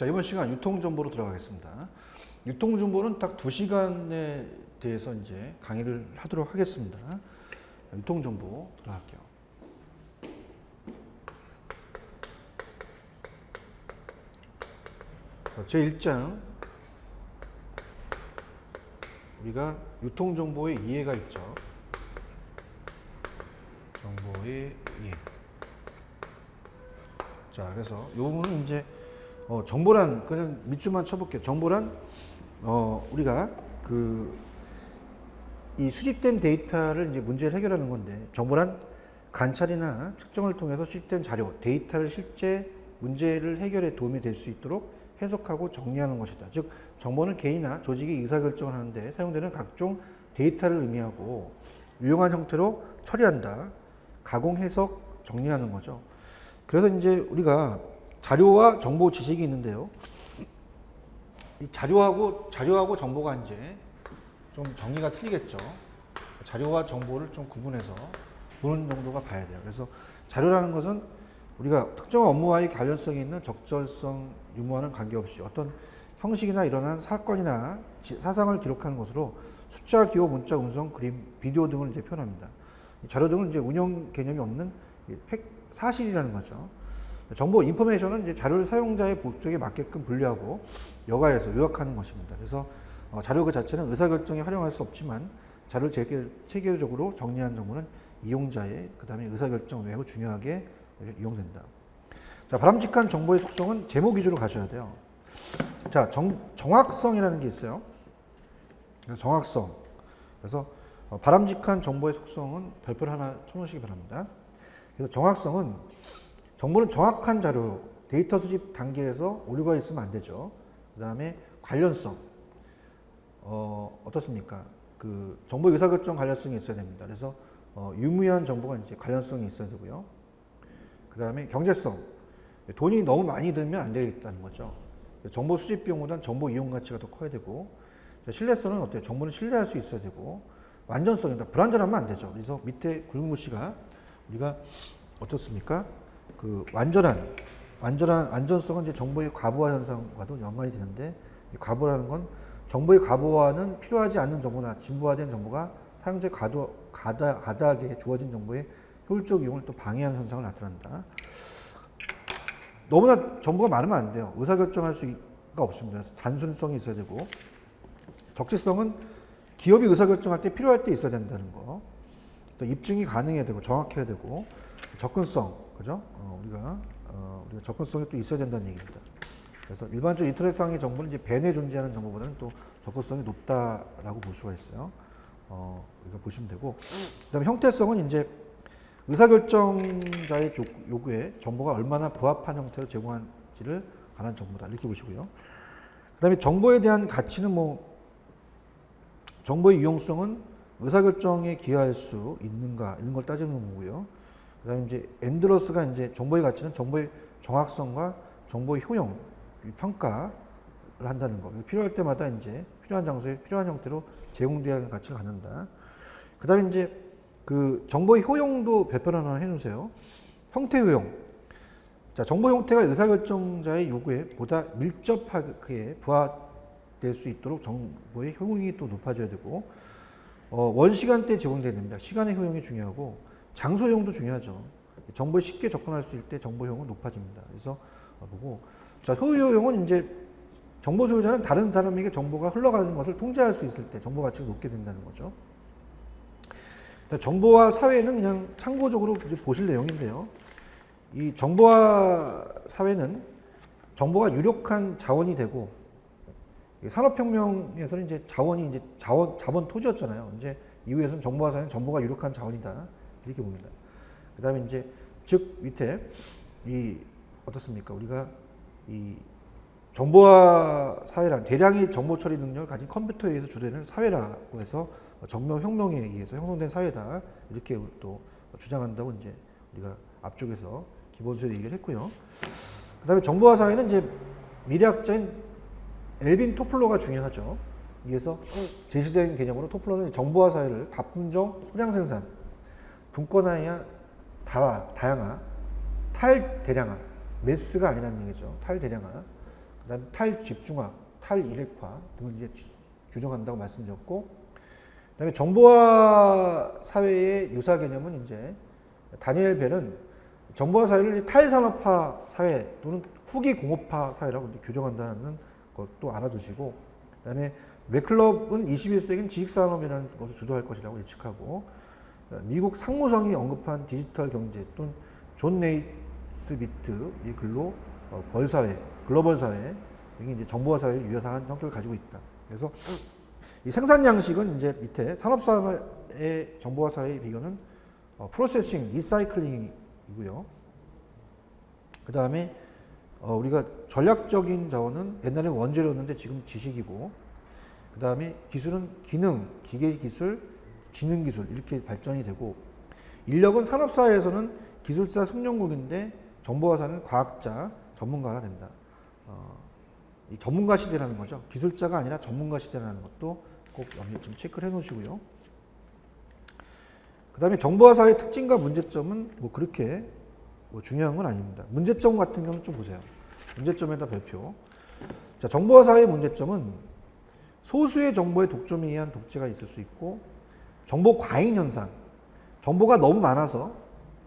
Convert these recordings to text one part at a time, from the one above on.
자, 이번 시간 유통정보로 들어가겠습니다. 유통정보는 딱 2시간에 대해서 이제 강의를 하도록 하겠습니다. 유통정보 들어갈게요. 제1장 우리가 유통정보의 이해가 있죠. 정보의 이해. 자, 그래서 이 부분은 이제 정보란 그냥 밑줄만 쳐볼게요. 정보란 우리가 이 수집된 데이터를 이제 문제를 해결하는 건데, 정보란 관찰이나 측정을 통해서 수집된 자료, 데이터를 실제 문제를 해결에 도움이 될 수 있도록 해석하고 정리하는 것이다. 즉, 정보는 개인이나 조직이 의사결정을 하는데 사용되는 각종 데이터를 의미하고 유용한 형태로 처리한다. 가공, 해석, 정리하는 거죠. 그래서 이제 우리가 자료와 정보 지식이 있는데요. 이 자료하고 정보가 이제 좀 정리가 틀리겠죠. 자료와 정보를 좀 구분해서 보는 정도가 봐야 돼요. 그래서 자료라는 것은 우리가 특정 업무와의 관련성이 있는 적절성 유무와는 관계없이 어떤 형식이나 일어난 사건이나 사상을 기록하는 것으로 숫자, 기호, 문자, 음성, 그림, 비디오 등을 이제 표현합니다. 자료 등은 이제 운영 개념이 없는 사실이라는 거죠. 정보 인포메이션은 이제 자료를 사용자의 목적에 맞게끔 분류하고 여가해서 요약하는 것입니다. 그래서 자료 그 자체는 의사결정에 활용할 수 없지만 자료를 체계적으로 정리한 정보는 이용자의 그다음에 의사결정 매우 중요하게 이용된다. 자, 바람직한 정보의 속성은 제목 위주로 가셔야 돼요. 자, 정확성이라는 게 있어요. 정확성. 그래서 바람직한 정보의 속성은 별표를 하나 쳐놓으시기 바랍니다. 그래서 정보는 정확한 자료, 데이터 수집 단계에서 오류가 있으면 안 되죠. 그 다음에 관련성. 어떻습니까? 정보 의사결정 관련성이 있어야 됩니다. 그래서 유무한 정보가 이제 관련성이 있어야 되고요. 그 다음에 경제성. 돈이 너무 많이 들면 안 되겠다는 거죠. 정보 수집 비용보다는 정보 이용 가치가 더 커야 되고, 신뢰성은 어때요? 정보는 신뢰할 수 있어야 되고, 완전성이다. 불완전하면 안 되죠. 그래서 밑에 굵은 글씨가 우리가 어떻습니까? 완전성은 이제 정보의 과부하 현상과도 연관이 되는데, 이 과부라는 건 정보의 과부하는 필요하지 않는 정보나 진부화된 정보가 사용자의 과다하게 주어진 정보의 효율적 이용을 또 방해하는 현상을 나타낸다. 너무나 정보가 많으면 안 돼요. 의사결정할 수가 없습니다. 그래서 단순성이 있어야 되고, 적지성은 기업이 의사결정할 때 필요할 때 있어야 된다는 거. 또 입증이 가능해야 되고 정확해야 되고, 접근성, 그죠? 우리가 접근성이 또 있어야 된다는 얘기입니다. 그래서 일반적으로 인터넷상의 정보는 이제 벤에 존재하는 정보보다는 또 접근성이 높다라고 볼 수가 있어요. 이거 보시면 되고, 그다음에 형태성은 이제 의사결정자의 요구에 정보가 얼마나 부합한 형태로 제공한지를 관한 정보다 이렇게 보시고요. 그다음에 정보에 대한 가치는 정보의 유용성은 의사결정에 기여할 수 있는가 이런 걸 따지는 거고요. 그다음에 이제 앤드러스가 이제 정보의 가치는 정보의 정확성과 정보의 효용, 평가를 한다는 거. 필요할 때마다 이제 필요한 장소에 필요한 형태로 제공되어야 하는 가치를 갖는다. 그다음에 이제 정보의 효용도 별표를 하나 해놓으세요. 형태 효용. 자, 정보 형태가 의사결정자의 요구에 보다 밀접하게 부합될 수 있도록 정보의 효용이 또 높아져야 되고, 원시간대에 제공돼야 됩니다. 시간의 효용이 중요하고, 장소 효용도 중요하죠. 정보에 쉽게 접근할 수 있을 때 정보 효용은 높아집니다. 그래서 보고, 자, 소유 효용은 이제 정보 소유자는 다른 사람에게 정보가 흘러가는 것을 통제할 수 있을 때 정보 가치가 높게 된다는 거죠. 정보와 사회는 그냥 참고적으로 보실 내용인데요. 이 정보와 사회는 정보가 유력한 자원이 되고, 산업혁명에서는 이제 자본 토지였잖아요. 이제 이후에서는 정보와 사회는 정보가 유력한 자원이다. 이렇게 봅니다. 그 다음에 이제, 즉, 밑에, 어떻습니까? 우리가 정보와 사회란 대량의 정보 처리 능력을 가진 컴퓨터에 의해서 주되는 사회라고 해서 혁명에 의해서 형성된 사회다. 이렇게 또 주장한다고 이제 우리가 앞쪽에서 기본소에 얘기를 했고요. 그 다음에 정보와 사회는 이제 미래학자인 엘빈 토플러가 중요하죠. 여기에서 제시된 개념으로 토플러는 정보와 사회를 다품종 소량 생산, 분권화야 다양화, 탈대량화, 매스가 아니라는 얘기죠. 탈대량화. 그다음에 탈집중화, 탈일획화 등을 이제 규정한다고 말씀드렸고, 그다음에 정보화 사회의 유사 개념은 이제 다니엘 벨은 정보화 사회를 탈산업화 사회 또는 후기 공업화 사회라고 이제 규정한다는 것도 알아두시고, 그다음에 맥클럽은 21세기는 지식산업이라는 것을 주도할 것이라고 예측하고, 미국 상무성이 언급한 디지털 경제 또는 존 네이스비트 이 글로 벌사회, 글로벌 사회 등이 이제 정보화 사회의 유사한 성격을 가지고 있다. 그래서 이 생산 양식은 이제 밑에 산업사회의 정보화 사회의 비교는 프로세싱, 리사이클링이고요. 그 다음에 우리가 전략적인 자원은 옛날에 원재료였는데 지금 지식이고, 그 다음에 기술은 기능, 기계 기술, 지능 기술 이렇게 발전이 되고, 인력은 산업사회에서는 기술자 숙련국인데 정보화사는 과학자, 전문가가 된다. 이 전문가 시대라는 거죠. 기술자가 아니라 전문가 시대라는 것도 꼭 좀 체크를 해 놓으시고요. 그 다음에 정보화 사회의 특징과 문제점은 뭐 그렇게 뭐 중요한 건 아닙니다. 문제점 같은 경우는 좀 보세요. 문제점에다 별표. 자, 정보화 사회의 문제점은 소수의 정보의 독점에 의한 독재가 있을 수 있고, 정보 과잉 현상, 정보가 너무 많아서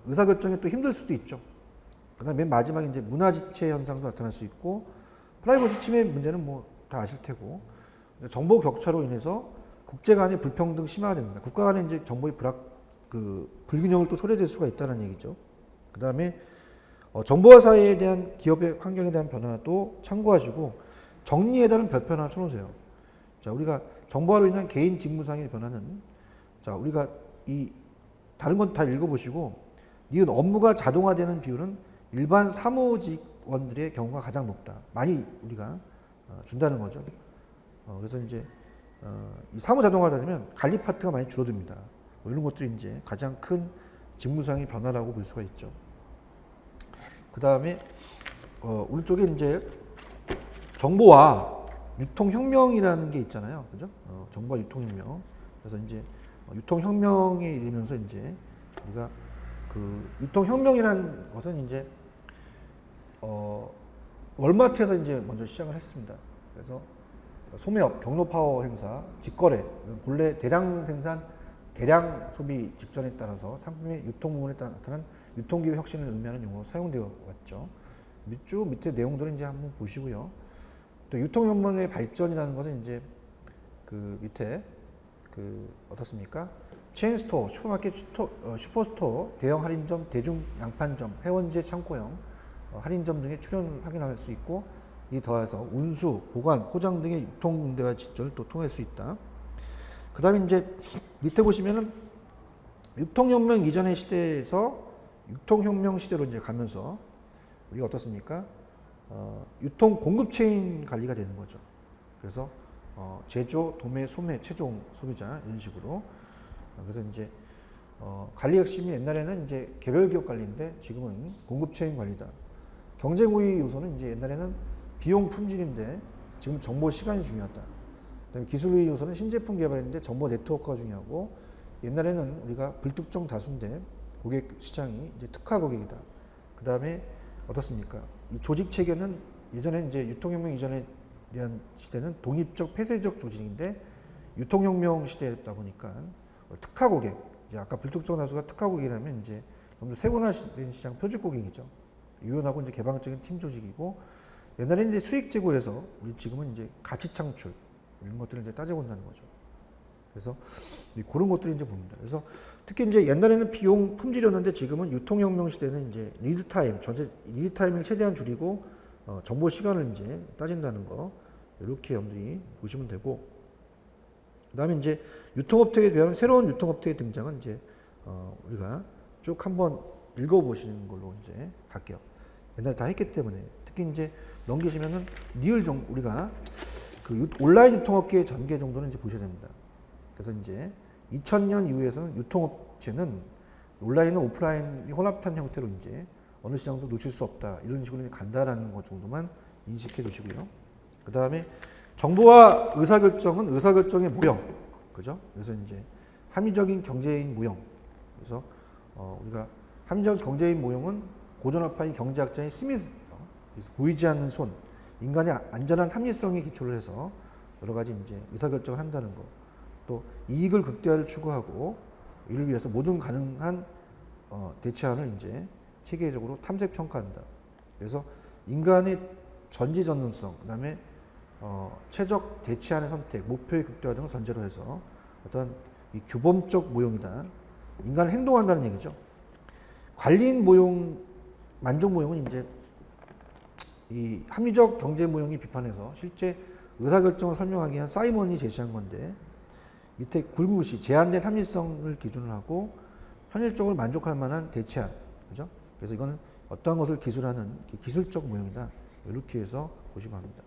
의사결정이 또 힘들 수도 있죠. 그 다음에 맨 마지막에 이제 문화지체 현상도 나타날 수 있고, 프라이버시 침해 문제는 뭐 다 아실 테고, 정보 격차로 인해서 국제 간의 불평등 심화가 됩니다. 국가 간의 이제 정보의 불균형을 또 초래될 수가 있다는 얘기죠. 그 다음에 정보화 사회에 대한 기업의 환경에 대한 변화도 참고하시고, 정리에 따른 별표 하나 쳐놓으세요. 자, 우리가 정보화로 인한 개인 직무상의 변화는, 자, 우리가 이 다른 건 다 읽어보시고, 니은 업무가 자동화되는 비율은 일반 사무직원들의 경우가 가장 높다. 많이 우리가 준다는 거죠. 그래서 이제 이 사무 자동화가 되면 관리 파트가 많이 줄어듭니다. 뭐 이런 것들이 이제 가장 큰 직무상의 변화라고 볼 수가 있죠. 그 다음에 오른쪽에 이제 정보와 유통혁명이라는 게 있잖아요. 그죠? 정보와 유통혁명. 그래서 이제 유통혁명에 이르면서 이제 우리가 그 유통혁명이라는 것은 이제 월마트에서 이제 먼저 시작을 했습니다. 그래서 소매업, 경로파워 행사, 직거래, 본래 대량 생산, 대량 소비 직전에 따라서 상품의 유통 부분에 따라 나타난 유통기후 혁신을 의미하는 용어로 사용되어 왔죠. 쭉 밑에 내용들은 이제 한번 보시고요. 또 유통혁명의 발전이라는 것은 이제 그 밑에 어떻습니까? 체인스토어, 슈퍼마켓, 슈퍼스토어, 대형 할인점, 대중 양판점, 회원제 창고형 할인점 등의 출현을 확인할 수 있고, 이 더해서 운수, 보관, 포장 등의 유통 응대와 직전을 또 통할 수 있다. 그 다음에 이제 밑에 보시면은 유통혁명 이전의 시대에서 유통혁명 시대로 이제 가면서 우리가 어떻습니까? 유통 공급 체인 관리가 되는 거죠. 그래서 제조, 도매, 소매, 최종 소비자 이런 식으로. 그래서 이제 관리 핵심이 옛날에는 이제 개별 기업 관리인데 지금은 공급 체인 관리다. 경쟁 우위 요소는 이제 옛날에는 비용 품질인데 지금 정보 시간이 중요하다. 그다음에 기술 우위 요소는 신제품 개발인데 정보 네트워크가 중요하고, 옛날에는 우리가 불특정 다수인데 고객 시장이 이제 특화 고객이다. 그다음에 어떻습니까? 이 조직 체계는 예전에 이제 유통혁명 이전에 대한 시대는 독립적 폐쇄적 조직인데, 유통혁명 시대다 보니까 특화 고객, 이제 아까 불특정 다수가 특화 고객이라면 이제 좀 더 세분화된 시장 표준 고객이죠. 유연하고 이제 개방적인 팀 조직이고, 옛날에는 이제 수익 제고에서 우리 지금은 이제 가치 창출 이런 것들을 이제 따져본다는 거죠. 그래서 그런 것들이 이제 봅니다. 그래서 특히 이제 옛날에는 비용 품질이었는데 지금은 유통혁명 시대는 이제 리드 타임을 최대한 줄이고 정보 시간을 이제 따진다는 거, 이렇게 여러분들이 보시면 되고, 그다음에 이제 유통업태에 대한 새로운 유통업태의 등장은 이제 우리가 쭉 한번 읽어보시는 걸로 이제 갈게요. 옛날에 다 했기 때문에. 특히 이제 넘기시면은 우리가 그 온라인 유통업계의 전개 정도는 이제 보셔야 됩니다. 그래서 이제 2000년 이후에서는 유통업체는 온라인과 오프라인이 혼합한 형태로 이제 어느 시장도 놓칠 수 없다, 이런 식으로 간다라는 것 정도만 인식해 두시고요. 그 다음에 정보와 의사결정은 의사결정의 모형, 그죠? 그래서 이제 합리적인 경제인 모형. 그래서 우리가 합리적 경제인 모형은 고전화파의 경제학자인 스미스, 그래서 보이지 않는 손, 인간의 안전한 합리성에 기초를 해서 여러 가지 이제 의사결정을 한다는 거. 또 이익을 극대화를 추구하고 이를 위해서 모든 가능한 대체안을 이제 체계적으로 탐색 평가한다. 그래서 인간의 전지전능성, 그다음에 최적 대체안의 선택, 목표의 극대화 등을 전제로 해서 어떤 이 규범적 모형이다. 인간은 행동한다는 얘기죠. 관리인 모형, 만족 모형은 이제 이 합리적 경제 모형이 비판해서 실제 의사결정을 설명하기 위한 사이먼이 제시한 건데 밑에 굵은 글씨 제한된 합리성을 기준으로 하고 현실적으로 만족할 만한 대체안, 그죠? 그래서 이거는 어떠한 것을 기술하는 기술적 모형이다. 이렇게 해서 보시면 합니다.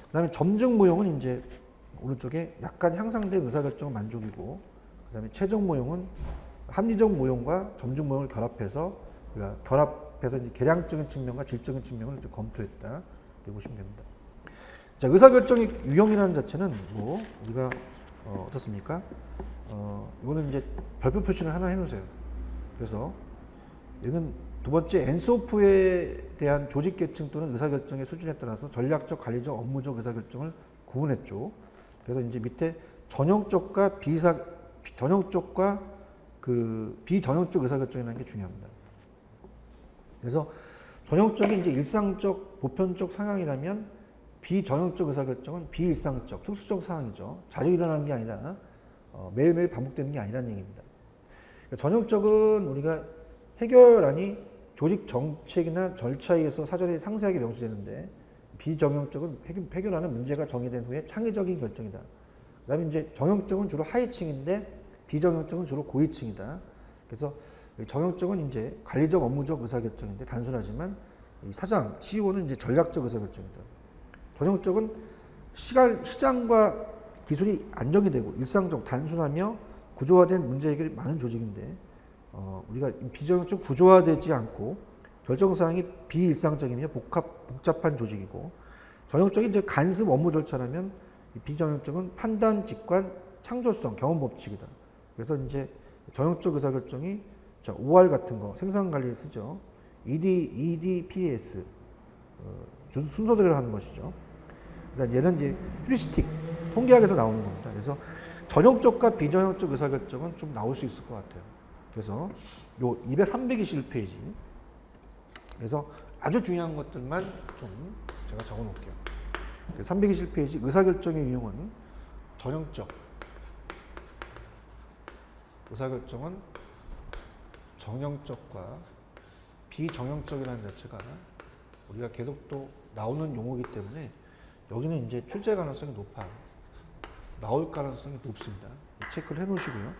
그다음에 점증 모형은 이제 오른쪽에 약간 향상된 의사결정 만족이고, 그다음에 최종 모형은 합리적 모형과 점증 모형을 결합해서 이제 계량적인 측면과 질적인 측면을 이제 검토했다. 이렇게 보시면 됩니다. 자, 의사결정의 유형이라는 자체는 뭐 우리가 어떻습니까? 이거는 이제 별표 표시를 하나 해놓으세요. 그래서 얘는 두 번째 엔소프에 대한 조직 계층 또는 의사결정의 수준에 따라서 전략적, 관리적, 업무적 의사결정을 구분했죠. 그래서 이제 밑에 전형적과 전형적과 그 비전형적 의사결정이라는 게 중요합니다. 그래서 전형적인 이제 일상적, 보편적 상황이라면 비전형적 의사결정은 비일상적, 특수적 상황이죠. 자주 일어나는 게 아니라 매일매일 반복되는 게 아니라는 얘기입니다. 그러니까 전형적은 우리가 해결안이 조직 정책이나 절차에 의해서 사전에 상세하게 명시되는데 비정형적은 해결하는 문제가 정의된 후에 창의적인 결정이다. 그다음에 이제 정형적은 주로 하위층인데 비정형적은 주로 고위층이다. 그래서 정형적은 이제 관리적, 업무적 의사결정인데 단순하지만 사장, CEO는 이제 전략적 의사결정이다. 전형적은 시장과 기술이 안정이 되고 일상적, 단순하며 구조화된 문제 해결이 많은 조직인데 우리가 비정형적 구조화되지 않고 결정사항이 비일상적이며 복잡한 조직이고, 전형적인 이제 간습 업무 절차라면 비정형적은 판단, 직관, 창조성, 경험 법칙이다. 그래서 이제 전형적 의사결정이 OR 같은 거 생산 관리에 쓰죠. EDPS 순서대로 하는 것이죠. 그러니까 얘는 이제 휴리스틱 통계학에서 나오는 겁니다. 그래서 전형적과 비전형적 의사결정은 좀 나올 수 있을 것 같아요. 그래서 요 321페이지. 그래서 아주 중요한 것들만 좀 제가 적어 놓을게요. 321페이지 의사결정의 유형은 전형적 의사결정은 정형적과 비정형적이라는 자체가 우리가 계속 또 나오는 용어이기 때문에 여기는 이제 출제 가능성이 높아요. 나올 가능성이 높습니다. 체크를 해 놓으시고요.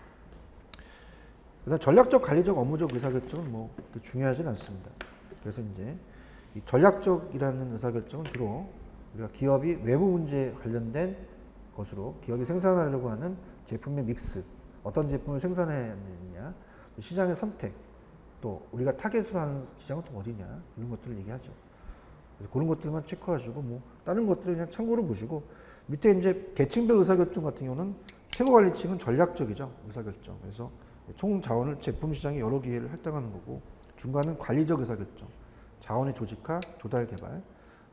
그다음 전략적, 관리적, 업무적 의사결정은 뭐 중요하진 않습니다. 그래서 이제 이 전략적이라는 의사결정은 주로 우리가 기업이 외부 문제에 관련된 것으로 기업이 생산하려고 하는 제품의 믹스, 어떤 제품을 생산해야 되느냐, 시장의 선택, 또 우리가 타겟으로 하는 시장은 또 어디냐, 이런 것들을 얘기하죠. 그래서 그런 것들만 체크하시고 뭐 다른 것들은 그냥 참고로 보시고, 밑에 이제 계층별 의사결정 같은 경우는 최고관리층은 전략적이죠, 의사결정. 그래서 총 자원을 제품 시장에 여러 기회를 할당하는 거고, 중간은 관리적 의사결정, 자원의 조직화, 조달 개발,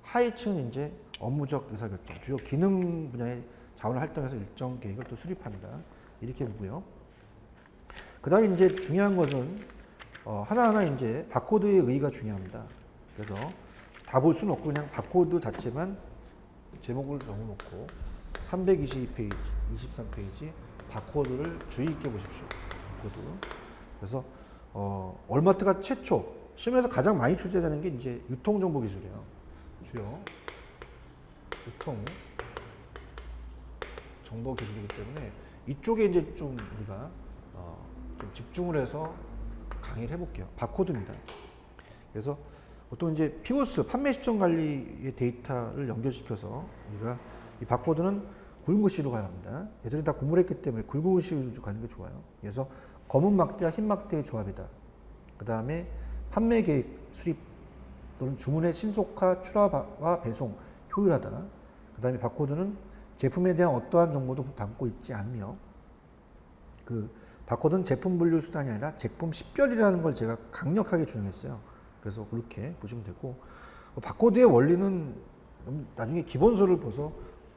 하위층은 이제 업무적 의사결정, 주요 기능 분야의 자원을 할당해서 일정 계획을 또 수립한다. 이렇게 보고요. 그 다음에 이제 중요한 것은 하나하나 이제 바코드의 의의가 중요합니다. 그래서 다 볼 수는 없고 그냥 바코드 자체만 제목을 적어놓고 322페이지, 23페이지 바코드를 주의 있게 보십시오. 바코드. 그래서 월마트가 최초 시험에서 가장 많이 출제되는 게 이제 유통정보기술이에요. 주요 유통정보기술이기 때문에 이쪽에 이제 좀 우리가 좀 집중을 해서 강의를 해볼게요. 바코드입니다. 그래서 보통 이제 POS, 판매 시점 관리의 데이터를 연결시켜서 우리가 이 바코드는 굵은 글씨로 가야 합니다. 예전에 다 공부를 했기 때문에 굵은 글씨로 가는 게 좋아요. 그래서 검은 막대와 흰 막대의 조합이다. 그 다음에 판매 계획 수립 또는 주문의 신속화, 출하와 배송 효율하다. 그 다음에 바코드는 제품에 대한 어떠한 정보도 담고 있지 않으며, 그 바코드는 제품 분류 수단이 아니라 제품 식별이라는 걸 제가 강력하게 주장했어요. 그래서 그렇게 보시면 되고, 바코드의 원리는 나중에 기본소를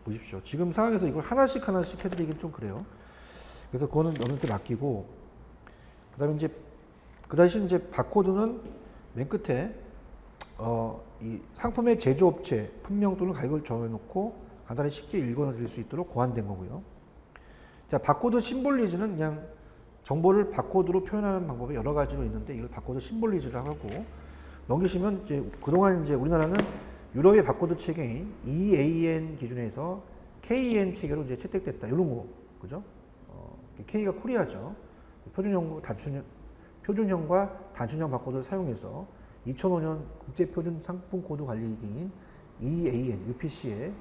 보십시오. 지금 상황에서 이걸 하나씩 해드리긴 좀 그래요. 그래서 그거는 여러분한테 맡기고, 그 대신 이제 바코드는 맨 끝에 이 상품의 제조업체 품명 또는 가격을 정해놓고 간단히 쉽게 읽어드릴 수 있도록 고안된 거고요. 자, 바코드 심볼리즈는 그냥 정보를 바코드로 표현하는 방법이 여러 가지로 있는데 이걸 바코드 심볼리즈라고 하고, 넘기시면 이제 그동안 이제 우리나라는 유럽의 바코드 체계인 EAN 기준에서 KN 체계로 이제 채택됐다. 이런 거. 그죠? K가 코리아죠. 표준형과 단순형 바코드를 사용해서 2005년 국제표준 상품 코드 관리기인 EAN, UPC의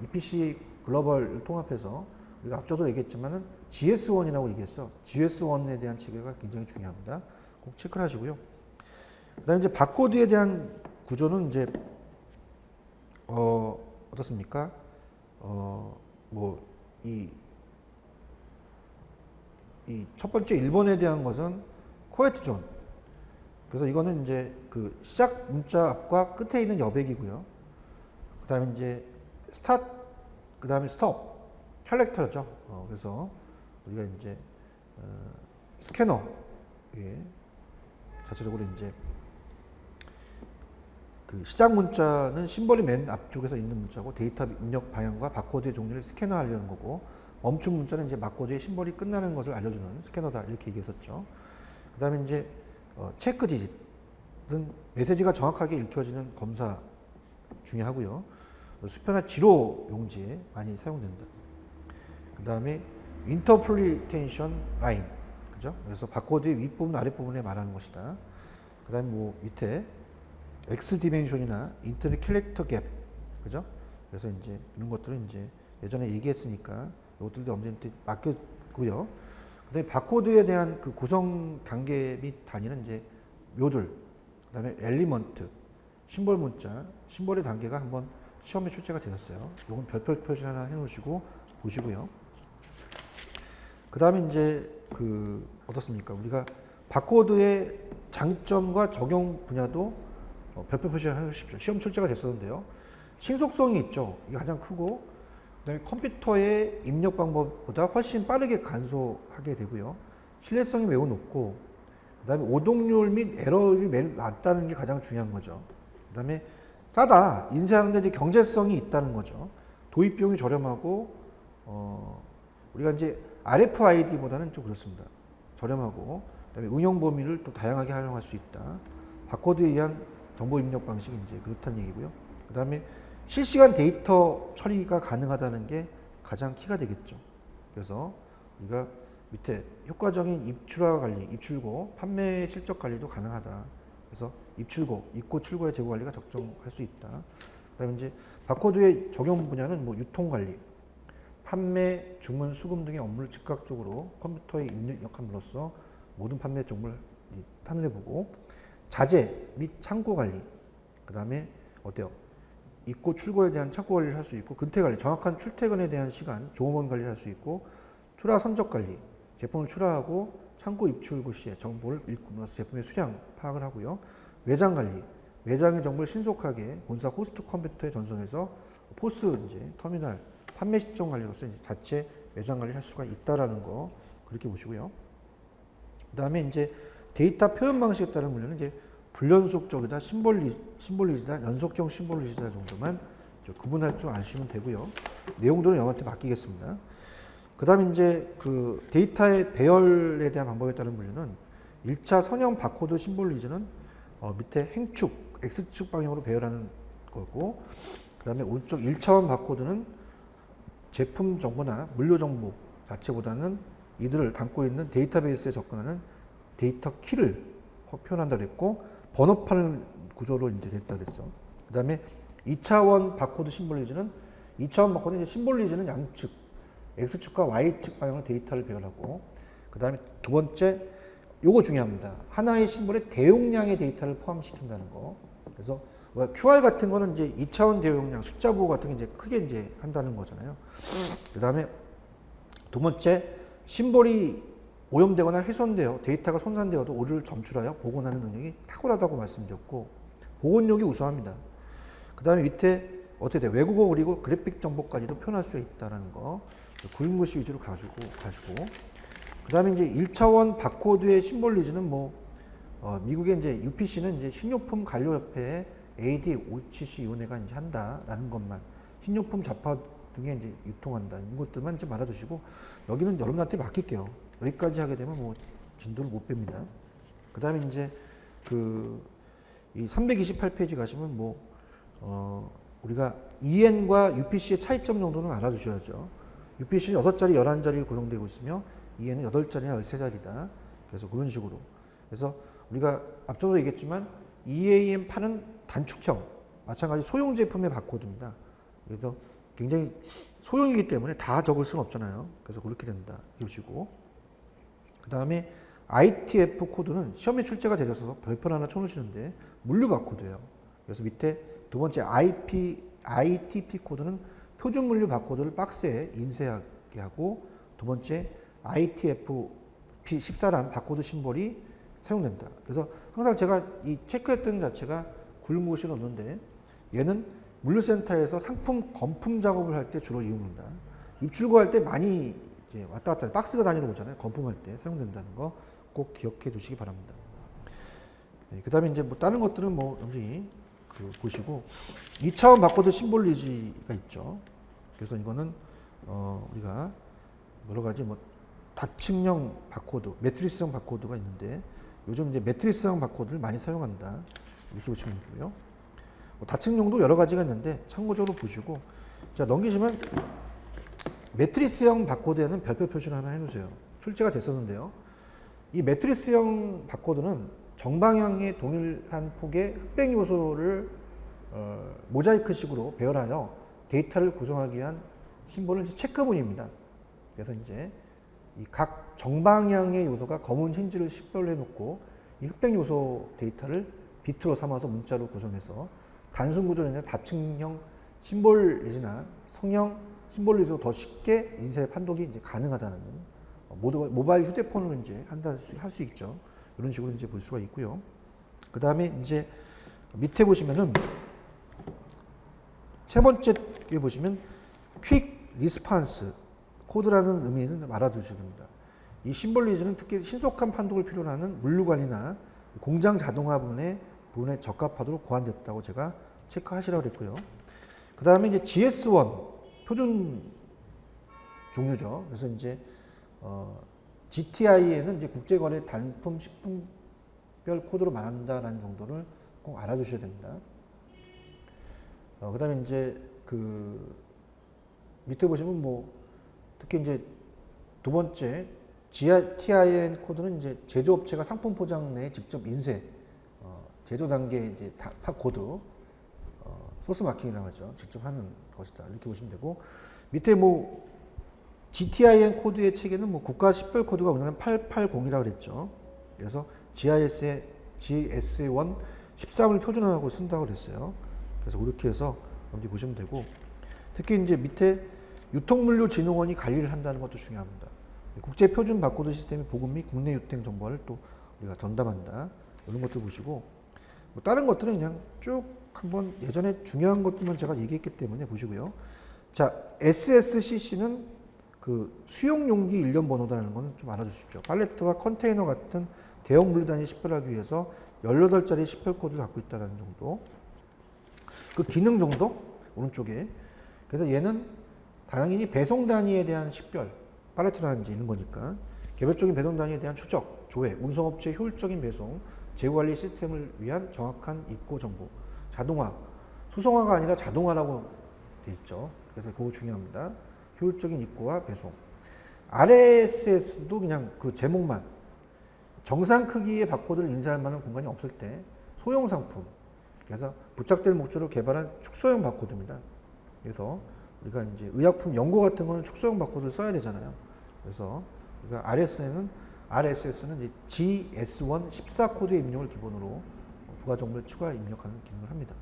EPC 글로벌을 통합해서 우리가 앞서서 얘기했지만은 GS1이라고 얘기했어. GS1에 대한 체계가 굉장히 중요합니다. 꼭 체크를 하시고요. 그다음에 이제 바코드에 대한 구조는 이제 어떻습니까? 이 첫 번째 1번에 대한 것은 코에트 존. 그래서 이거는 이제 그 시작 문자 앞과 끝에 있는 여백이고요. 그다음에 이제 스타트, 그다음에 스톱, 캘렉터죠. 그래서 우리가 이제 스캐너, 예, 자체적으로 이제 그 시작 문자는 심벌이 맨 앞쪽에서 있는 문자고 데이터 입력 방향과 바코드의 종류를 스캐너하려는 거고, 멈춤 문자는 이제 바코드의 심벌이 끝나는 것을 알려주는 스캐너다, 이렇게 얘기했었죠. 그 다음에 이제 체크 디짓은 메시지가 정확하게 읽혀지는 검사 중요하고요. 수표나 지로 용지에 많이 사용된다. 그 다음에 인터프리테이션 라인, 그죠? 그래서 바코드의 윗부분, 아랫부분에 말하는 것이다. 그 다음에 뭐 밑에 X 디멘션이나 인터넷 캐릭터 갭, 그죠? 그래서 이제 이런 것들은 이제 예전에 얘기했으니까 이것들도 엄지한테 맡겼고요. 그다음에 바코드에 대한 그 구성 단계 및 단위는 이제 묘들, 그다음에 엘리먼트, 심볼 문자, 심볼의 단계가 한번 시험에 출제가 되었어요. 이건 별표 표시 하나 해놓으시고 보시고요. 그다음에 이제 그 어떻습니까? 우리가 바코드의 장점과 적용 분야도 별표 표시 해주십시오. 시험 출제가 됐었는데요. 신속성이 있죠. 이게 가장 크고, 그다음에 컴퓨터의 입력 방법보다 훨씬 빠르게 간소하게 되고요. 신뢰성이 매우 높고, 그다음에 오동률 및 에러율이 매우 낮다는 게 가장 중요한 거죠. 그다음에 싸다, 인쇄하는데 이제 경제성이 있다는 거죠. 도입 비용이 저렴하고, 우리가 이제 RFID보다는 좀 그렇습니다. 저렴하고, 그다음에 운영 범위를 또 다양하게 활용할 수 있다. 바코드에 의한 정보 입력 방식이 이제 그렇다는 얘기고요. 그 다음에 실시간 데이터 처리가 가능하다는 게 가장 키가 되겠죠. 그래서 우리가 밑에 효과적인 입출하 관리, 입출고, 판매 실적 관리도 가능하다. 그래서 입출고, 입고 출고의 재고 관리가 적정할 수 있다. 그 다음에 이제 바코드의 적용 분야는 뭐 유통 관리, 판매, 주문, 수금 등의 업무를 즉각적으로 컴퓨터에 입력함으로써 모든 판매 정보를 탄원해보고, 자재 및 창고 관리, 그 다음에 어때요? 입고 출고에 대한 창고 관리를 할 수 있고, 근태 관리, 정확한 출퇴근에 대한 시간, 종업원 관리를 할 수 있고, 출하 선적 관리, 제품을 출하하고 창고 입출고 시에 정보를 읽고 나서 제품의 수량 파악을 하고요. 매장 관리, 매장의 정보를 신속하게 본사 호스트 컴퓨터에 전송해서 포스 이제 터미널 판매 시점 관리로서 이제 자체 매장 관리를 할 수가 있다라는 거 그렇게 보시고요. 그다음에 이제 데이터 표현 방식에 따른 분류는 이제 불연속적이다, 심볼리지다, 연속형 심볼리지다 정도만 구분할 줄 아시면 되고요. 내용들은 여러분한테 맡기겠습니다. 그 다음에 이제 그 데이터의 배열에 대한 방법에 따른 분류는 1차 선형 바코드 심볼리즈는 밑에 행축, X축 방향으로 배열하는 거고, 그 다음에 오른쪽 1차원 바코드는 제품 정보나 물류 정보 자체보다는 이들을 담고 있는 데이터베이스에 접근하는 데이터 키를 표현한다 그랬고, 번호판 구조로 이제 됐다 그랬어. 그 다음에 2차원 바코드 심볼리즈는 2차원 바코드 이제 심볼리즈는 양측, X축과 Y축 방향으로 데이터를 배열하고, 그 다음에 두 번째, 요거 중요합니다. 하나의 심볼에 대용량의 데이터를 포함시킨다는 거. 그래서 QR 같은 거는 이제 2차원 대용량, 숫자 보호 같은 게 이제 크게 이제 한다는 거잖아요. 그 다음에 두 번째, 심볼이 오염되거나 훼손되어 데이터가 손상되어도 오류를 점출하여 복원하는 능력이 탁월하다고 말씀드렸고, 복원력이 우수합니다. 그 다음에 밑에 어떻게 돼? 외국어 그리고 그래픽 정보까지도 표현할 수 있다는 거. 구름글씨 위주로 가지고. 그 다음에 이제 1차원 바코드의 심볼리즈는 뭐, 미국의 이제 UPC는 이제 식료품 관료협회에 AD-OCC 위원회가 이제 한다라는 것만, 식료품 잡화 등에 이제 유통한다. 이것들만 이제 말아두시고, 여기는 여러분한테 맡길게요. 여기까지 하게 되면 뭐, 진도를 못 뺍니다. 그 다음에 이제 이 328페이지 가시면 뭐, 우리가 EN과 UPC의 차이점 정도는 알아두셔야죠. UPC는 6자리, 11자리 구성되고 있으며 EN은 8자리나 13자리다. 그래서 그런 식으로. 그래서 우리가 앞서도 얘기했지만 EAM8은 단축형, 마찬가지 소형 제품의 바코드입니다. 그래서 굉장히 소형이기 때문에 다 적을 수는 없잖아요. 그래서 그렇게 된다. 보시고. 그 다음에 ITF 코드는 시험에 출제가 되셔서 별표 하나 쳐놓으시는데 물류 바코드예요. 그래서 밑에 두 번째 ITP 코드는 표준 물류 바코드를 박스에 인쇄하게 하고, 두 번째 ITF P14란 바코드 심볼이 사용된다. 그래서 항상 제가 이 체크했던 자체가 굵은글씨로 넣는데, 얘는 물류센터에서 상품 건품 작업을 할 때 주로 이용된다. 입출고할 때 많이 이제 왔다 갔다 박스가 다니러 오잖아요. 건품할 때 사용된다는 거 꼭 기억해 두시기 바랍니다. 네, 그 다음에 이제 뭐 다른 것들은 뭐 여러분이 보시고, 2차원 바코드 심볼리지가 있죠. 그래서 이거는 우리가 여러 가지 뭐 다층형 바코드, 매트리스형 바코드가 있는데, 요즘 이제 매트리스형 바코드를 많이 사용한다. 이렇게 보시면 되고요. 뭐 다층형도 여러 가지가 있는데 참고적으로 보시고, 자, 넘기시면 매트리스형 바코드에는 별표 표시를 하나 해놓으세요. 출제가 됐었는데요. 이 매트리스형 바코드는 정방향의 동일한 폭의 흑백 요소를 모자이크식으로 배열하여 데이터를 구성하기 위한 심볼은 체크문입니다. 그래서 이제 이 각 정방향의 요소가 검은 힌지를 식별해 놓고 이 흑백 요소 데이터를 비트로 삼아서 문자로 구성해서 단순 구조로 인해 다층형 심볼리즈나 성형 심볼리즈로 더 쉽게 인쇄 판독이 이제 가능하다는, 모바일 휴대폰으로 이제 할 수 있죠. 이런 식으로 이제 볼 수가 있고요. 그 다음에 이제 밑에 보시면은 세 번째에 보시면 퀵 리스판스 코드라는 의미는 알아두셔야 됩니다. 이 심볼리즈는 특히 신속한 판독을 필요로 하는 물류 관리나 공장 자동화 부분에 적합하도록 고안됐다고 제가 체크하시라고 그랬고요. 그 다음에 이제 GS1 표준 종류죠. 그래서 이제 GTI에는 이제 국제거래 단품 식품별 코드로 말한다라는 정도를 꼭 알아두셔야 됩니다. 그 다음에 이제 밑에 보시면 뭐 특히 이제 두 번째 GTIN 코드는 이제 제조업체가 상품 포장 내에 직접 인쇄, 제조 단계 이제 코드, 소스 마킹이라고 하죠. 직접 하는 것이다. 이렇게 보시면 되고, 밑에 뭐 GTIN 코드의 체계는 뭐 국가 식별 코드가 우리나라는 880이라고 그랬죠. 그래서 GIS의 GS1 13을 표준화하고 쓴다고 그랬어요. 그래서 그렇게 해서 여러분들이 보시면 되고, 특히 이제 밑에 유통물류진흥원이 관리를 한다는 것도 중요합니다. 국제 표준 바코드 시스템의 보급 및 국내 유통 정보를 또 우리가 전담한다. 이런 것들 보시고, 뭐 다른 것들은 그냥 쭉 한번 예전에 중요한 것들만 제가 얘기했기 때문에 보시고요. 자, SSCC는 수용 용기 일련 번호라는 건 좀 알아주십시오. 팔레트와 컨테이너 같은 대형 물류 단위 식별하기 위해서 18자리 식별 코드를 갖고 있다는 정도. 그 기능 정도 오른쪽에. 그래서 얘는 당연히 배송 단위에 대한 식별, 팔레트라든지 이런 거니까 개별적인 배송 단위에 대한 추적, 조회, 운송업체의 효율적인 배송, 재고관리 시스템을 위한 정확한 입고 정보, 자동화, 수송화가 아니라 자동화라고 돼 있죠. 그래서 그거 중요합니다. 효율적인 입고와 배송. RSS도 그냥 그 제목만, 정상 크기의 바코드를 인쇄할 만한 공간이 없을 때 소형 상품, 그래서 부착될 목적으로 개발한 축소형 바코드입니다. 그래서 우리가 이제 의약품 연고 같은 거는 축소형 바코드를 써야 되잖아요. 그래서 우리가 RSS는 GS1 14 코드의 입력을 기본으로 부가 정보를 추가 입력하는 기능을 합니다.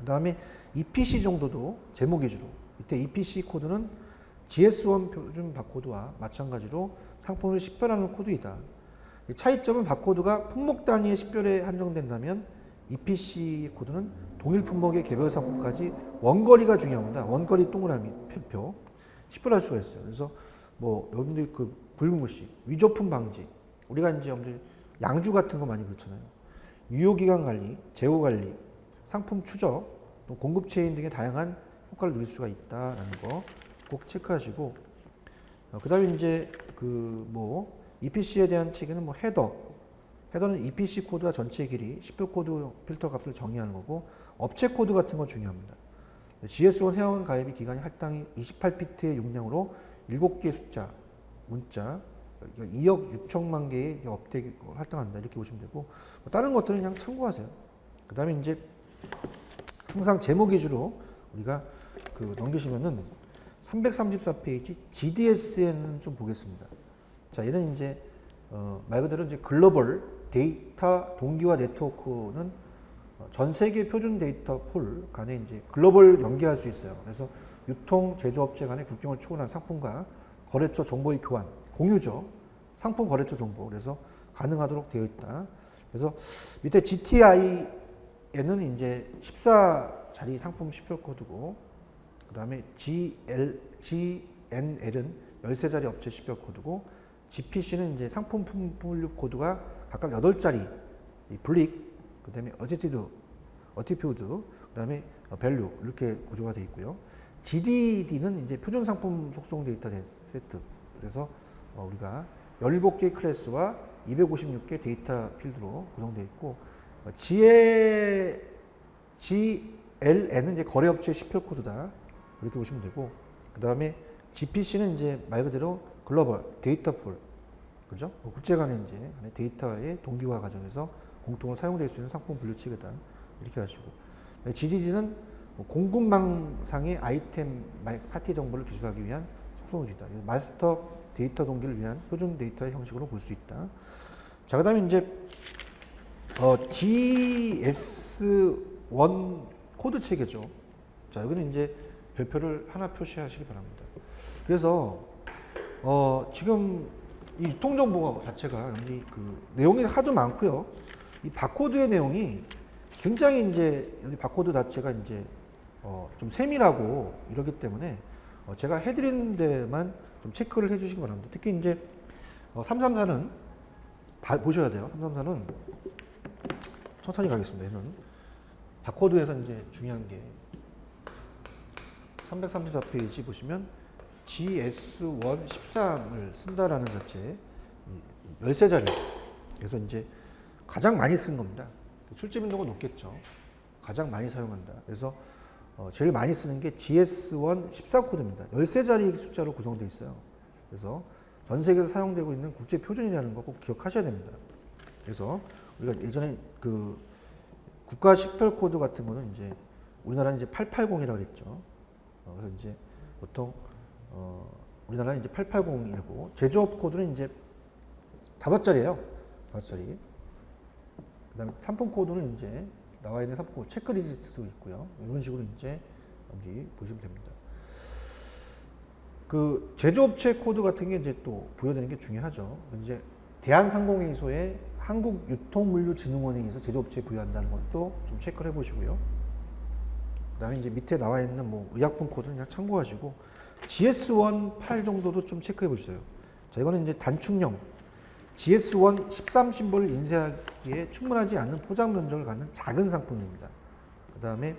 그 다음에 EPC 정도도 제목 위주로. 이때 EPC 코드는 GS1 표준 바코드와 마찬가지로 상품을 식별하는 코드이다. 차이점은 바코드가 품목 단위의 식별에 한정된다면 EPC 코드는 동일 품목의 개별 상품까지 원거리가 중요합니다. 원거리 동그라미 표 10별 할 수가 있어요. 그래서 뭐 여러분들이 그 붉은 글씨 위조품 방지, 우리가 이제 여러분들 양주 같은 거 많이 그렇잖아요. 유효기간 관리, 재고 관리, 상품 추적, 또 공급 체인 등의 다양한 효과를 누릴 수가 있다라는 거 꼭 체크하시고, 그다음에 이제 그 뭐 EPC에 대한 체계는 뭐 헤더는 EPC 코드와 전체 길이, 10별 코드 필터 값을 정의하는 거고, 업체 코드 같은 건 중요합니다. GS1 회원 가입이 기간이 할당이 28비트의 용량으로 7개의 숫자, 문자, 2억 6천만 개의 업데이트 할당한다 이렇게 보시면 되고, 뭐 다른 것들은 그냥 참고하세요. 그 다음에 이제 항상 제목 위주로 우리가 그 넘기시면은 334페이지 GDS에는 좀 보겠습니다. 자, 얘는 이제 말 그대로 이제 글로벌 데이터 동기화 네트워크는 전 세계 표준 데이터 풀 간에 이제 글로벌 연계할 수 있어요. 그래서 유통 제조업체 간의 국경을 초월한 상품과 거래처 정보의 교환, 공유죠. 상품 거래처 정보. 그래서 가능하도록 되어 있다. 그래서 밑에 GTI에는 이제 14자리 상품 10별 코드고, 그 다음에 GNL은 13자리 업체 10별 코드고, GPC는 이제 상품 분류 코드가 각각 8자리, 블릭, 그 다음에 어티튜드, 그 다음에 밸류 이렇게 구조가 되어 있고요. GDD는 이제 표준 상품 속성 데이터 세트. 그래서 우리가 17개의 클래스와 256개 데이터 필드로 구성되어 있고, GLN은 이제 거래업체 10별 코드다. 이렇게 보시면 되고, 그 다음에 GPC는 이제 말 그대로 글로벌 데이터 풀, 그죠? 국제 간의 이제 데이터의 동기화 과정에서 공통으로 사용될 수 있는 상품 분류 체계다. 이렇게 하시고, GDD는 공급망상의 아이템 파티 정보를 기술하기 위한 속성이다. 마스터 데이터 동기를 위한 표준 데이터의 형식으로 볼 수 있다. 자, 그 다음에 이제 GS1 코드 체계죠. 자, 여기는 이제 별표를 하나 표시하시기 바랍니다. 그래서 지금 이 유통정보 자체가 여기 그 내용이 하도 많고요. 이 바코드의 내용이 굉장히 이제 여기 바코드 자체가 이제 좀 세밀하고 이러기 때문에 제가 해드리는 데만 좀 체크를 해주시기 바랍니다. 특히 이제 334는 보셔야 돼요. 334는 천천히 가겠습니다. 얘는 바코드에서 이제 중요한 게 334페이지 보시면 GS1 13을 쓴다라는 자체 13자리. 그래서 이제 가장 많이 쓴 겁니다. 출제 빈도가 높겠죠. 가장 많이 사용한다. 그래서 제일 많이 쓰는 게 GS1 13코드입니다. 13자리 숫자로 구성되어 있어요. 그래서 전 세계에서 사용되고 있는 국제 표준이라는 거 꼭 기억하셔야 됩니다. 그래서 우리가 예전에 그 국가 10별 코드 같은 거는 이제 우리나라는 이제 880이라고 그랬죠. 그래서 이제 보통 우리나라는 이제 880이고, 제조업 코드는 이제 5자리예요. 5자리. 그다음에 상품 코드는 이제 나와 있는 상품 코드 체크리스트도 있고요. 이런 식으로 이제 여기 보시면 됩니다. 그 제조업체 코드 같은 게 이제 또 부여되는 게 중요하죠. 이제 대한상공회의소에 한국유통물류진흥원에 의해서 제조업체에 부여한다는 것도 좀 체크를 해보시고요. 그다음에 이제 밑에 나와 있는 뭐 의약품 코드는 그냥 참고하시고, GS1 파일 정도도 좀 체크해 보세요. 자, 이거는 이제 단축형 GS1 13 심볼을 인쇄하기에 충분하지 않는 포장 면적을 갖는 작은 상품입니다. 그다음에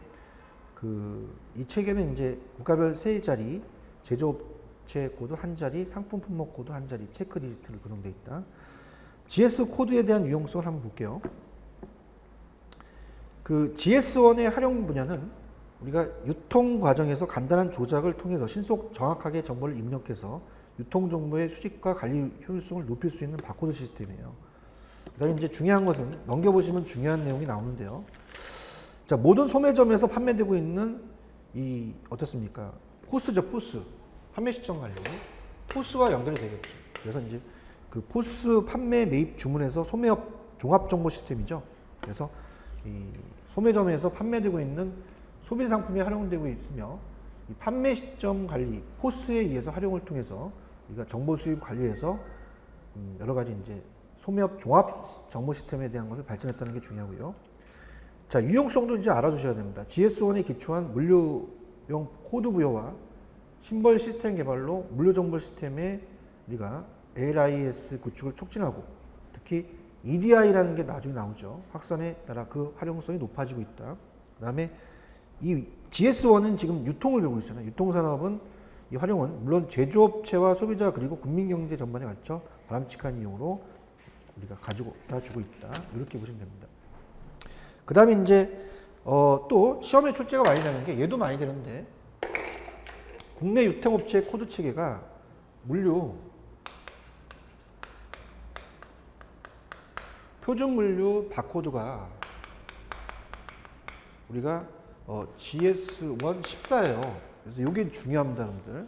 이 체계는 이제 국가별 3자리, 제조업체 코드 1자리, 상품 품목 코드 1자리, 체크 디지트를 구성되어 있다. GS 코드에 대한 유용성을 한번 볼게요. 그 GS1의 활용 분야는 우리가 유통 과정에서 간단한 조작을 통해서 신속 정확하게 정보를 입력해서 유통 정보의 수집과 관리 효율성을 높일 수 있는 바코드 시스템이에요. 그다음에 이제 중요한 것은 넘겨보시면 중요한 내용이 나오는데요. 자, 모든 소매점에서 판매되고 있는 이 어떻습니까? 포스죠, 포스. 판매 시점 관리. 포스와 연결이 되겠죠. 그래서 이제 그 포스 판매 매입 주문에서 소매업 종합 정보 시스템이죠. 그래서 이 소매점에서 판매되고 있는 소비 상품이 활용되고 있으며, 이 판매 시점 관리, 포스에 의해서 활용을 통해서 우리가 정보 수집 관리해서 여러 가지 이제 소매업 종합 정보 시스템에 대한 것을 발전했다는 게 중요하고요. 자, 유용성도 이제 알아두셔야 됩니다. GS1에 기초한 물류용 코드 부여와 심벌 시스템 개발로 물류 정보 시스템에 우리가 LIS 구축을 촉진하고 특히 EDI라는 게 나중에 나오죠. 확산에 따라 그 활용성이 높아지고 있다. 그 다음에 이 GS1은 지금 유통을 배우고 있잖아요. 유통산업은 이 활용은 물론 제조업체와 소비자 그리고 국민경제 전반에 갖춰 바람직한 이용으로 우리가 가져다 주고 있다. 이렇게 보시면 됩니다. 그 다음에 이제 또 시험에 출제가 많이 되는 게 얘도 많이 되는데 국내 유통업체 코드 체계가 물류 표준 물류 바코드가 우리가 GS1 14예요. 그래서 이게 중요합니다, 여러분들.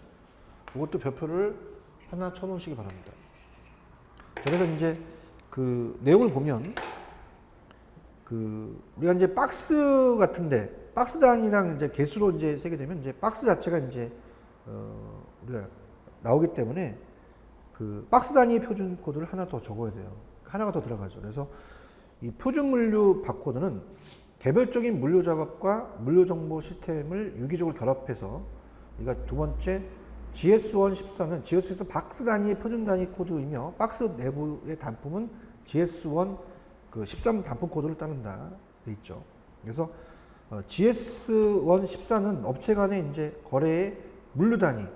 이것도 별표를 하나 쳐놓으시기 바랍니다. 그래서 이제 그 내용을 보면 우리가 이제 박스 같은데 박스 단위랑 이제 개수로 이제 세게 되면 이제 박스 자체가 이제 우리가 나오기 때문에 그 박스 단위 표준 코드를 하나 더 적어야 돼요. 하나가 더 들어가죠. 그래서 이 표준 물류 바코드는 개별적인 물류 작업과 물류 정보 시스템을 유기적으로 결합해서 우리가 두 번째 GS1 14는 GS1 박스 단위의 표준 단위 코드이며 박스 내부의 단품은 GS1 그 13 단품 코드를 따른다 돼 있죠. 그래서 GS1 14는 업체 간의 이제 거래의 물류 단위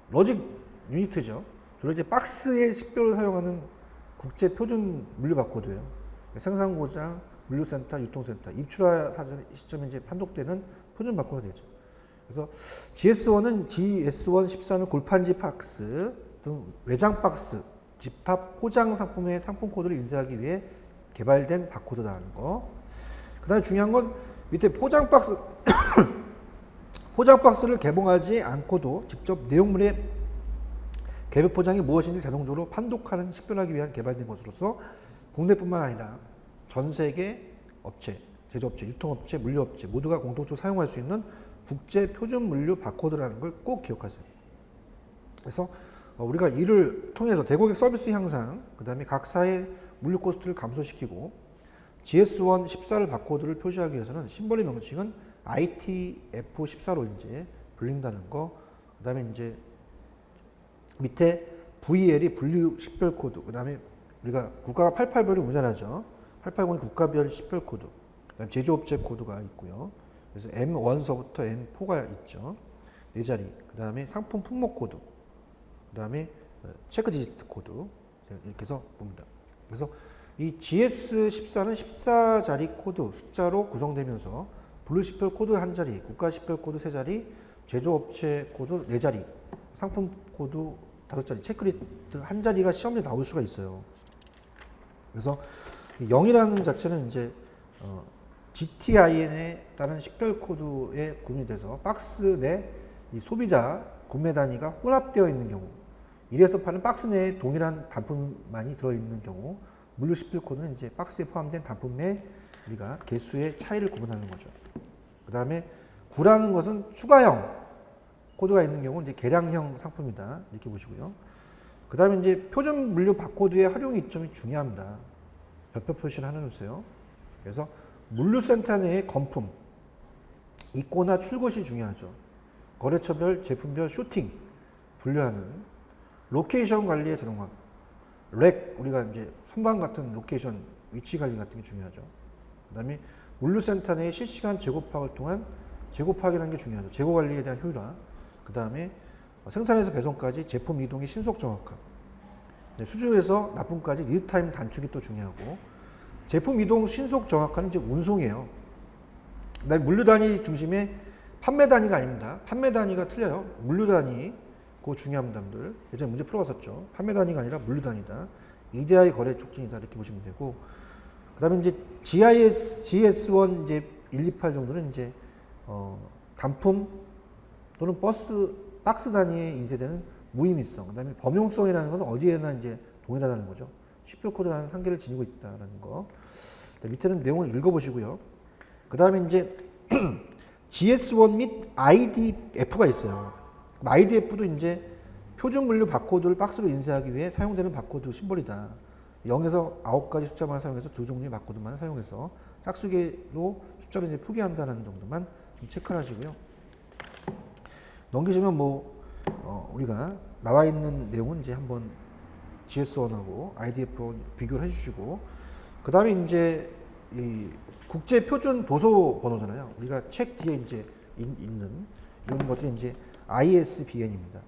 로직 유니트죠. 주로 이제 박스의 식별을 사용하는 국제 표준 물류 바코드예요. 생산 고장, 물류센터, 유통센터, 입출하 사전 시점에 이제 판독되는 표준 바코드가 되죠. 그래서 GS1은 GS1 14는 골판지 박스 등 외장 박스, 집합 포장 상품의 상품 코드를 인쇄하기 위해 개발된 바코드라는 거. 그 다음에 중요한 건 밑에 포장 박스, 포장 박스를 개봉하지 않고도 직접 내용물의 개별 포장이 무엇인지 자동적으로 판독하는 식별하기 위한 개발된 것으로서 국내뿐만 아니라 전 세계 업체, 제조업체, 유통업체, 물류업체 모두가 공통적으로 사용할 수 있는 국제 표준 물류 바코드라는 걸 꼭 기억하세요. 그래서 우리가 이를 통해서 대고객 서비스 향상, 그 다음에 각사의 물류 코스트를 감소시키고 GS1 14를 바코드를 표시하기 위해서는 심벌의 명칭은 ITF14로 이제 불린다는 거. 그 다음에 이제 밑에 VL이 분류 식별 코드. 그 다음에 우리가 국가가 88별이 운전하죠. 880이 국가별 식별 코드. 그다음에 제조업체 코드가 있고요. 그래서 M1서부터 M4가 있죠. 네 자리. 그 다음에 상품 품목 코드. 그 다음에 체크 디지트 코드. 이렇게 해서 봅니다. 그래서 이 GS14는 14자리 코드 숫자로 구성되면서 분류 식별 코드 한 자리, 국가 식별 코드 세 자리, 제조업체 코드 네 자리, 상품 코드 다섯 자리, 체크리스트 한 자리가 시험에 나올 수가 있어요. 그래서 0이라는 자체는 이제 GTIN에 따른 식별 코드에 구분이 돼서 박스 내 이 소비자 구매 단위가 혼합되어 있는 경우, 이래서 파는 박스 내에 동일한 단품만이 들어있는 경우, 물류 식별 코드는 이제 박스에 포함된 단품 내 우리가 개수의 차이를 구분하는 거죠. 그 다음에 9라는 것은 추가형 코드가 있는 경우 이제 개량형 상품이다. 이렇게 보시고요. 그 다음에 이제 표준 물류 바코드의 활용 이점이 중요합니다. 별표 표시를 하나 주세요. 그래서 물류센터 내의 건품, 입고나 출고시 중요하죠. 거래처별, 제품별 쇼팅, 분류하는 로케이션 관리의 자동화, 렉, 우리가 이제 선반 같은 로케이션 위치 관리 같은 게 중요하죠. 그 다음에 물류센터 내의 실시간 재고 파악을 통한 재고 파악이라는 게 중요하죠. 재고 관리에 대한 효율화. 그 다음에 생산에서 배송까지 제품 이동의 신속 정확화. 수주에서 납품까지 리드타임 단축이 또 중요하고, 제품 이동 신속 정확화는 이제 운송이에요. 그다음에 물류 단위 중심의 판매 단위가 아닙니다. 판매 단위가 틀려요. 물류 단위, 그거 중요합니다, 여러분들. 예전에 문제 풀어봤었죠. 판매 단위가 아니라 물류 단위다. EDI 거래 촉진이다, 이렇게 보시면 되고, 그다음에 이제 GS1 이제 128 정도는 이제 단품 또는 박스 단위에 인쇄되는 무의미성, 그다음에 범용성이라는 것은 어디에나 이제 동일하다는 거죠. 식별 코드라는 한계를 지니고 있다는 거. 밑에는 내용을 읽어보시고요. 그다음에 이제 GS1 및 IDF가 있어요. IDF도 이제 표준 물류 바코드를 박스로 인쇄하기 위해 사용되는 바코드 심볼이다. 0에서 9가지 숫자만 사용해서 두 종류의 바코드만 사용해서 짝수계로 숫자를 이제 표기한다는 정도만 좀 체크를 하시고요. 넘기시면 우리가 나와 있는 내용은 이제 한번 GS1하고 IDF 비교를 해주시고, 그 다음에 이제 이 국제 표준 도서 번호잖아요. 우리가 책 뒤에 이제 있는 이런 것들이 이제 ISBN입니다.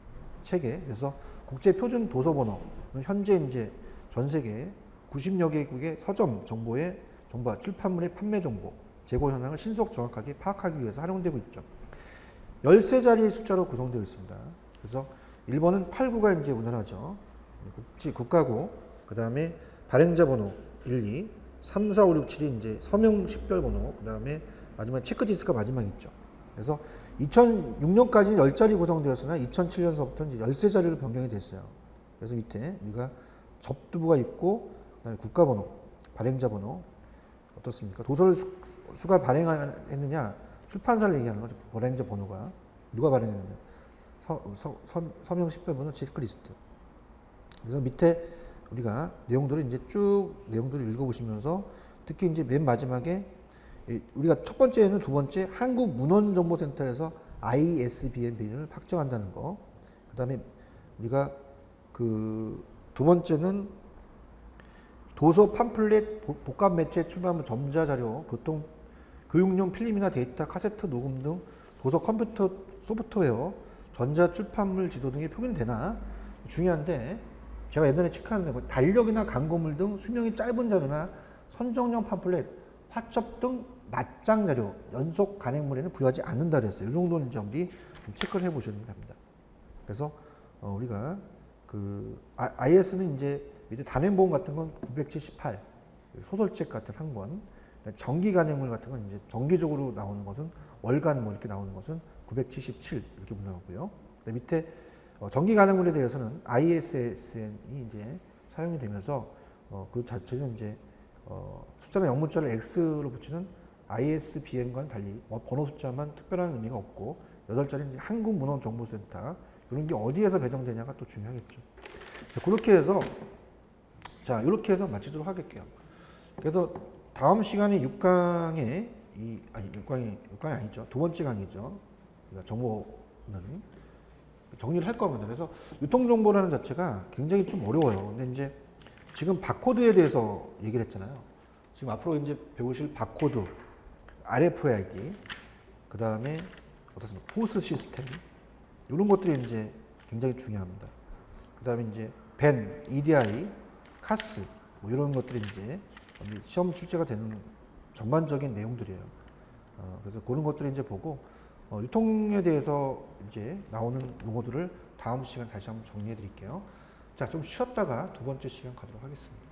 책에. 그래서 국제 표준 도서 번호는 현재 이제 전 세계 90여 개국의 서점 정보와 출판물의 판매 정보, 재고 현황을 신속 정확하게 파악하기 위해서 활용되고 있죠. 13자리의 숫자로 구성되어 있습니다. 그래서 1번은 89가 이제 우연하죠. 국가고, 그 다음에 발행자 번호 1, 2, 3, 4, 5, 6, 7이 이제 서명 식별 번호, 그 다음에 마지막 체크디스크가 마지막 있죠. 그래서 2006년까지는 10자리 구성되었으나 2007년서부터 이제 13자리로 변경이 됐어요. 그래서 밑에 우리가 접두부가 있고, 그 다음에 국가번호, 발행자 번호, 어떻습니까? 도서를 수가 발행했느냐, 출판사를 얘기하는 거죠. 발행자 번호가. 누가 발행했느냐. 서명 식별번호 체크리스트. 그래서 밑에 우리가 내용들을 이제 쭉 내용들을 읽어보시면서 특히 이제 맨 마지막에 우리가 첫 번째는 두 번째 한국문헌정보센터에서 ISBN 비밀을 확정한다는 거. 그 다음에 우리가 그 두 번째는 도서 팜플렛 복합 매체 출판물 점자자료 교육용 필름이나 데이터 카세트 녹음 등 도서 컴퓨터 소프트웨어 전자 출판물 지도 등에 표기는 되나 중요한데, 제가 예전에 체크하는데 달력이나 광고물 등 수명이 짧은 자료나 선정용 팜플렛, 화첩 등 낱장 자료, 연속 간행물에는 부여하지 않는다 그랬어요. 이 정도는 이제 우리 좀 체크를 해보셔야 됩니다. 그래서 우리가 그 IS는 이제 밑에 단행본 같은 건 978, 소설책 같은 한 권, 정기 간행물 같은 건 이제 정기적으로 나오는 것은 월간 이렇게 나오는 것은 977 이렇게 나오고요. 밑에 정기 간행물에 대해서는 ISSN이 이제 사용이 되면서 그 자체는 이제 숫자나 영문자를 X로 붙이는 ISBN과는 달리 번호 숫자만 특별한 의미가 없고 8자리 이제 한국문헌정보센터 이런 게 어디에서 배정되냐가 또 중요하겠죠. 그렇게 해서 이렇게 해서 마치도록 하겠게요. 그래서 다음 시간에 6강에 6강이 아니죠. 두 번째 강의죠. 그러니까 정보는 정리를 할 겁니다. 그래서 유통정보라는 자체가 굉장히 좀 어려워요. 근데 이제 지금 바코드에 대해서 얘기를 했잖아요. 지금 앞으로 이제 배우실 바코드, RFID, 그 다음에 어떻습니까? 포스 시스템, 이런 것들이 이제 굉장히 중요합니다. 그 다음에 이제 벤, EDI, 카스, 이런 것들이 이제 시험 출제가 되는 전반적인 내용들이에요. 그래서 그런 것들을 이제 보고 유통에 대해서 이제 나오는 용어들을 다음 시간 다시 한번 정리해 드릴게요. 자, 좀 쉬었다가 두 번째 시간 가도록 하겠습니다.